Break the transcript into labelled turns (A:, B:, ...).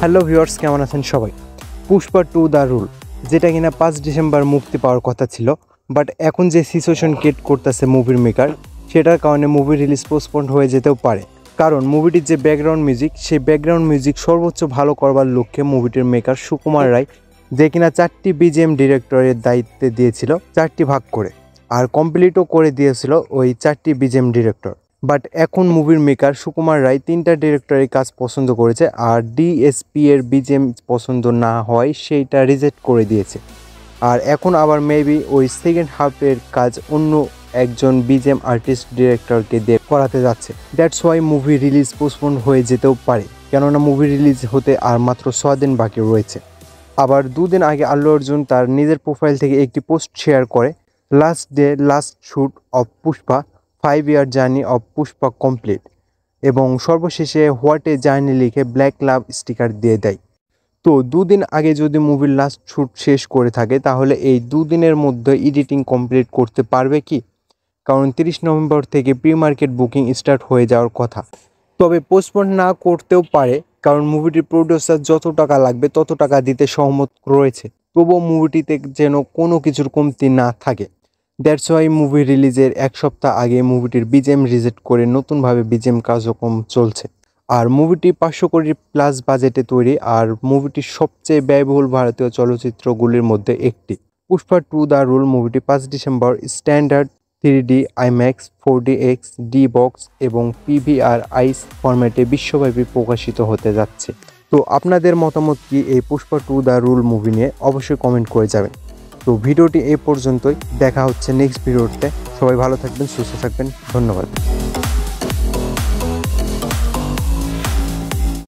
A: Hello viewers, কেমন আছেন সবাই? পুষ্পা 2 দ্য রুল, যেটা কিনা 5 ডিসেম্বর মুক্তি পাওয়ার কথা ছিল, বাট এখন যে সিচুয়েশন ক্রিয়েট করতেছে মুভির মেকার, সেটার কারণে মুভি রিলিজ পোস্টপন্ড হয়ে যেতেও পারে। কারণ মুভিটির যে ব্যাকগ্রাউন্ড মিউজিক, সেই ব্যাকগ্রাউন্ড মিউজিক সর্বোচ্চ ভালো করবার লক্ষ্যে মুভিটির মেকার সুকুমার রায়, যে কিনা 4টি বিজিএম ডিরেক্টরের দায়িত্বে দিয়েছিল 4টি ভাগ করে, আর কমপ্লিটও করে দিয়েছিল ওই 4টি বিজিএম ডিরেক্টর। বাট এখন মুভির মেকার সুকুমার রায় 3টা ডিরেক্টরের কাজ পছন্দ করেছে, আর ডিএসপি এর বিজিএম পছন্দ না হয় সেইটা রিজেক্ট করে দিয়েছে। আর এখন আবার মেবি ওই সেকেন্ড হাফের কাজ অন্য একজন বিজিএম আর্টিস্ট ডিরেক্টরকে দিয়ে করাতে যাচ্ছে। That's why movie release postpone হয়ে যেতেও পারে, কেননা মুভি রিলিজ হতে আর মাত্র 6 দিন বাকি রয়েছে। আবার 2 দিন আগে আল্লু অর্জুন তার নিজের প্রোফাইল থেকে একটি পোস্ট শেয়ার করে, last day last shoot of Pushpa, 5 year journey of Pushpa complete, এবং সর্বশেষে হোয়াট এ জার্নি লিখে ব্ল্যাক লাভ স্টিকার দিয়ে দেয়। তো 2 দিন আগে যদি মুভির লাস্ট শুট শেষ করে থাকে, তাহলে এই 2 দিনের মধ্যে এডিটিং কমপ্লিট করতে পারবে কি? কারণ 30 নভেম্বর থেকে প্রি মার্কেট বুকিং স্টার্ট হয়ে যাওয়ার কথা। তবে পোস্টপোন না করতেও পারে, কারণ মুভিটির প্রডিউসার যত টাকা লাগবে তত টাকা দিতে সহমত রয়েছে। তবুও মুভিটিতে যেন কোনো কিছুর কমতি না থাকে। দ্যাটস ওয়াই মুভি রিলিজের 1 সপ্তাহ আগে মুভিটির বিজিএম রিজেক্ট করে নতুনভাবে বিজিএম কার্যক্রম চলছে। আর মুভিটি 500 কোটি প্লাস বাজেটে তৈরি, আর মুভিটি সবচেয়ে ব্যয়বহুল ভারতীয় চলচ্চিত্রগুলির মধ্যে একটি। পুষ্পা 2 দ্য রুল মুভিটি 5 December standard 3D IMAX 4DX D box এবং PVR আইস ফরম্যাটে বিশ্বব্যাপী প্রকাশিত হতে যাচ্ছে। তো আপনাদের মতামত কি এই পুষ্পা 2 দ্য রুল মুভি নিয়ে? অবশ্যই কমেন্ট করে যাবেন। তো ভিডিওটি এই পর্যন্তই, দেখা হচ্ছে নেক্সট ভিডিওতে। সবাই ভালো থাকবেন, সুস্থ থাকবেন, ধন্যবাদ।